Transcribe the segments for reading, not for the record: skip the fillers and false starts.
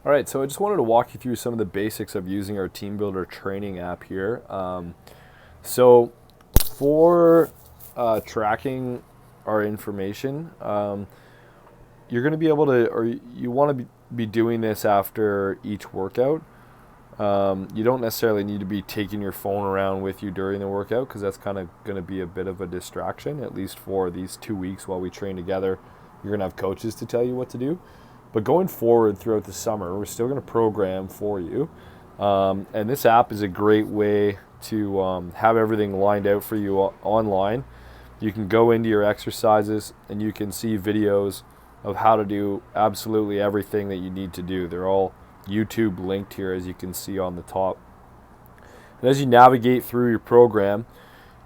All right, so I just wanted to walk you through some of the basics of using our Teambuildr training app here. So for tracking our information, you're going to be able to, or you want to be doing this after each workout. You don't necessarily need to be taking your phone around with you during the workout because that's kind of going to be a bit of a distraction, at least for these 2 weeks while we train together. You're going to have coaches to tell you what to do. But going forward throughout the summer, we're still going to program for you. And this app is a great way to have everything lined out for you online. You can go into your exercises and you can see videos of how to do absolutely everything that you need to do. They're all YouTube linked here, as you can see on the top. And as you navigate through your program,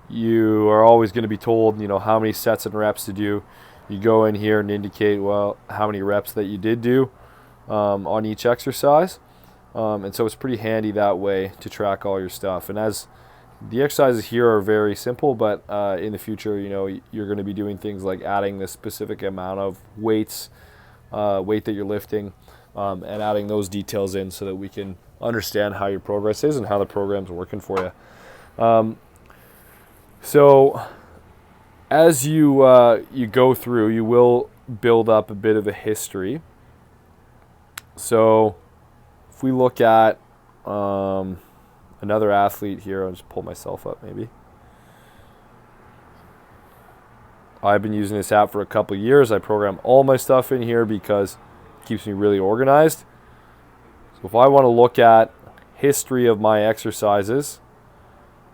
you are always going to be told, how many sets and reps to do. You go in here and indicate, how many reps that you did do on each exercise. And so it's pretty handy that way to track all your stuff. And as the exercises here are very simple, but in the future, you're going to be doing things like adding the specific amount of weight that you're lifting, and adding those details in so that we can understand how your progress is and how the program's working for you. So as you go through, you will build up a bit of a history. So if we look at another athlete here, I'll just pull myself up maybe. I've been using this app for a couple of years. I program all my stuff in here because it keeps me really organized. So if I want to look at history of my exercises,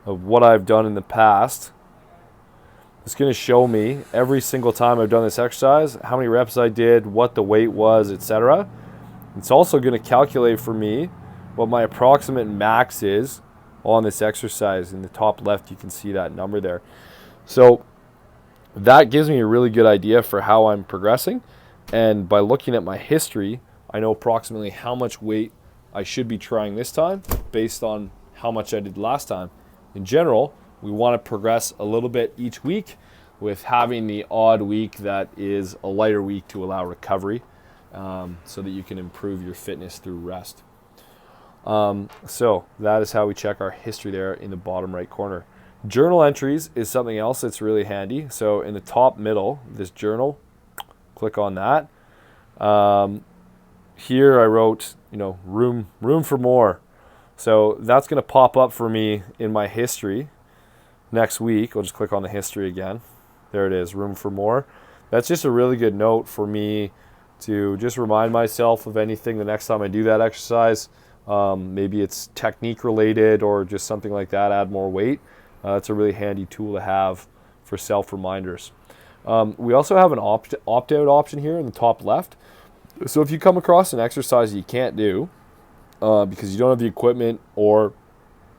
of what I've done in the past, it's going to show me every single time I've done this exercise, how many reps I did, what the weight was, etc. It's also going to calculate for me what my approximate max is on this exercise. In the top left, you can see that number there. So that gives me a really good idea for how I'm progressing. And by looking at my history, I know approximately how much weight I should be trying this time based on how much I did last time. In general, we want to progress a little bit each week, with having the odd week that is a lighter week to allow recovery, so that you can improve your fitness through rest. So that is how we check our history there in the bottom right corner. Journal entries is something else that's really handy. So in the top middle, this journal, click on that. Here I wrote, room for more. So that's going to pop up for me in my history next week. I'll just click on the history again. There it is, room for more. That's just a really good note for me to just remind myself of anything the next time I do that exercise. Maybe it's technique related or just something like that, add more weight. That's a really handy tool to have for self-reminders. We also have an opt-out option here in the top left. So if you come across an exercise you can't do because you don't have the equipment, or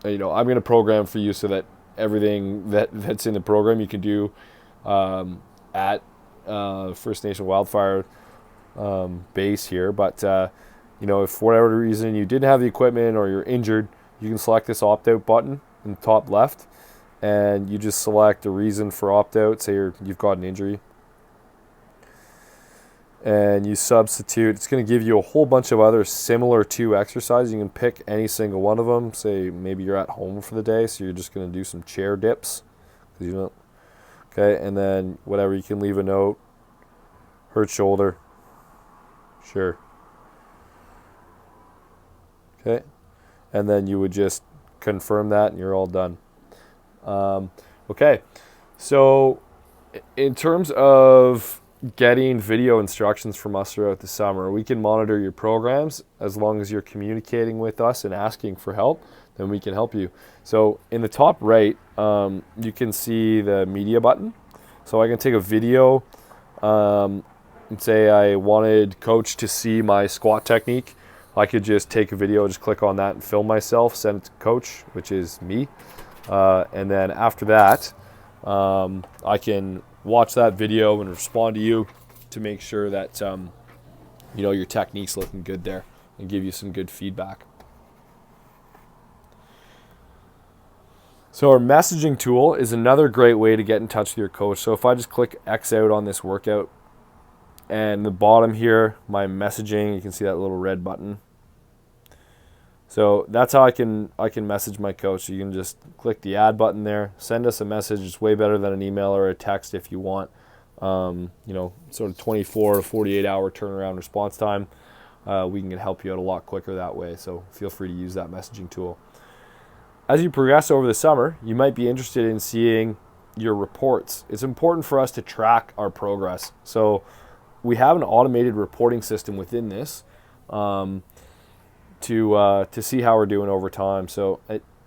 I'm going to program for you so that everything that's in the program you can do at First Nation Wildfire base here. But if for whatever reason you didn't have the equipment or you're injured, you can select this opt-out button in the top left, and you just select a reason for opt-out. Say you've got an injury, and you substitute. It's going to give you a whole bunch of other similar to exercises. You can pick any single one of them. Say maybe you're at home for the day, so you're just going to do some chair dips. Okay, and then whatever, you can leave a note. Hurt shoulder. Sure. Okay, and then you would just confirm that and you're all done. Okay, so in terms of getting video instructions from us throughout the summer, we can monitor your programs as long as you're communicating with us and asking for help. Then we can help you. So in the top right, you can see the media button. So I can take a video and say I wanted coach to see my squat technique. I could just take a video, just click on that and film myself, send it to coach, which is me. And then after that, I can watch that video and respond to you to make sure that your technique's looking good there, and give you some good feedback. So our messaging tool is another great way to get in touch with your coach. So if I just click X out on this workout, and the bottom here, my messaging, you can see that little red button. So that's how I can message my coach. You can just click the add button there, send us a message. It's way better than an email or a text if you want. Sort of 24 to 48 hour turnaround response time. We can help you out a lot quicker that way. So feel free to use that messaging tool. As you progress over the summer, you might be interested in seeing your reports. It's important for us to track our progress. So we have an automated reporting system within this to see how we're doing over time. So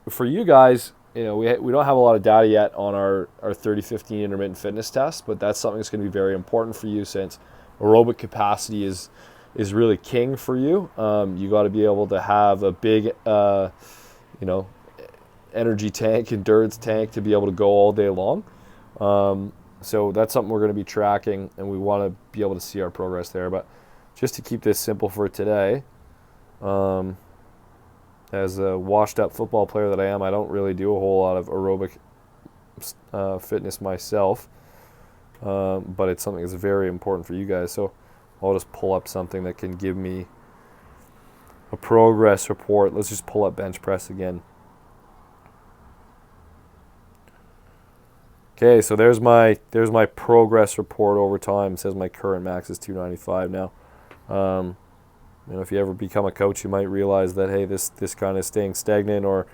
for you guys, we don't have a lot of data yet on our 30-15 intermittent fitness test, but that's something that's going to be very important for you since aerobic capacity is really king for you. You got to be able to have a big, energy tank, endurance tank to be able to go all day long. So that's something we're going to be tracking, and we want to be able to see our progress there. But just to keep this simple for today, as a washed-up football player that I am, I don't really do a whole lot of aerobic fitness myself, but it's something that's very important for you guys. So I'll just pull up something that can give me a progress report. Let's just pull up bench press again. Okay, so there's my progress report over time. It says my current max is 295 now. If you ever become a coach, you might realize that, hey, this kind of staying stagnant or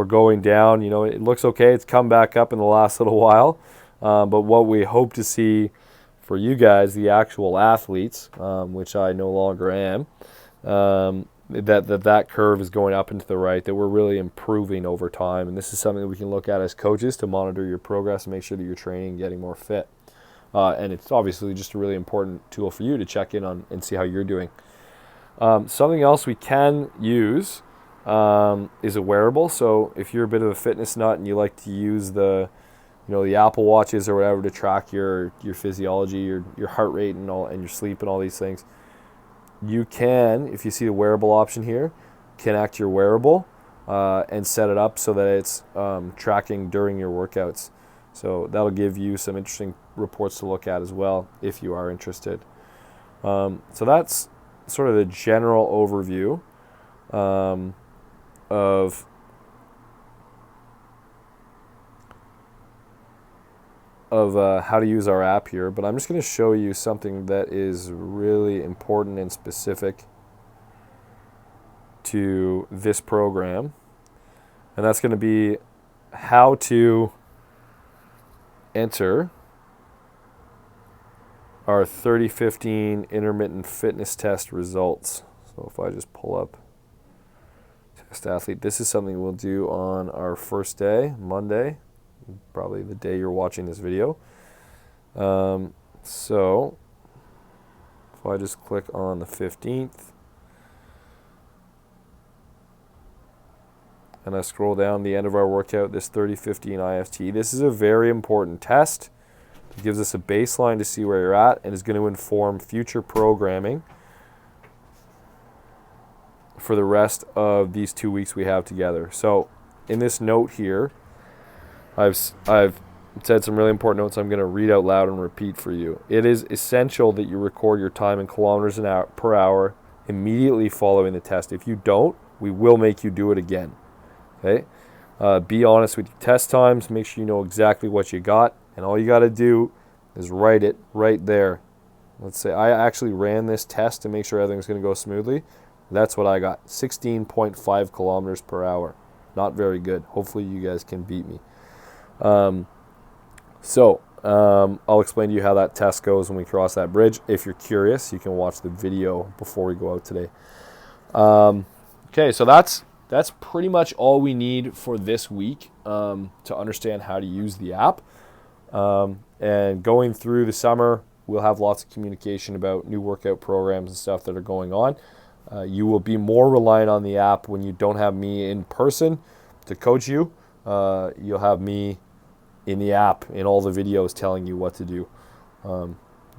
going down, it looks okay. It's come back up in the last little while. But what we hope to see for you guys, the actual athletes, which I no longer am, that curve is going up and to the right, that we're really improving over time. And this is something that we can look at as coaches to monitor your progress and make sure that you're training and getting more fit. And it's obviously just a really important tool for you to check in on and see how you're doing. Something else we can use is a wearable. So if you're a bit of a fitness nut and you like to use the Apple Watches or whatever to track your physiology, your heart rate and your sleep and all these things, you can, if you see the wearable option here, connect your wearable and set it up so that it's tracking during your workouts. So that'll give you some interesting reports to look at as well if you are interested. So that's sort of the general overview of how to use our app here, but I'm just going to show you something that is really important and specific to this program, and that's going to be how to enter our 30-15 intermittent fitness test results. So if I just pull up test athlete, this is something we'll do on our first day, Monday, probably the day you're watching this video. So if I just click on the 15th and I scroll down the end of our workout, this 30-15 IFT, this is a very important test. It gives us a baseline to see where you're at and is going to inform future programming for the rest of these 2 weeks we have together. So in this note here, I've said some really important notes I'm going to read out loud and repeat for you. It is essential that you record your time in kilometers per hour immediately following the test. If you don't, we will make you do it again. Okay? Be honest with your test times. Make sure you know exactly what you got. And all you got to do is write it right there. Let's say I actually ran this test to make sure everything's going to go smoothly. That's what I got, 16.5 kilometers per hour. Not very good. Hopefully you guys can beat me. I'll explain to you how that test goes when we cross that bridge. If you're curious, you can watch the video before we go out today. Okay, so that's pretty much all we need for this week to understand how to use the app. And going through the summer, we'll have lots of communication about new workout programs and stuff that are going on. You will be more reliant on the app when you don't have me in person to coach you. You'll have me in the app in all the videos telling you what to do.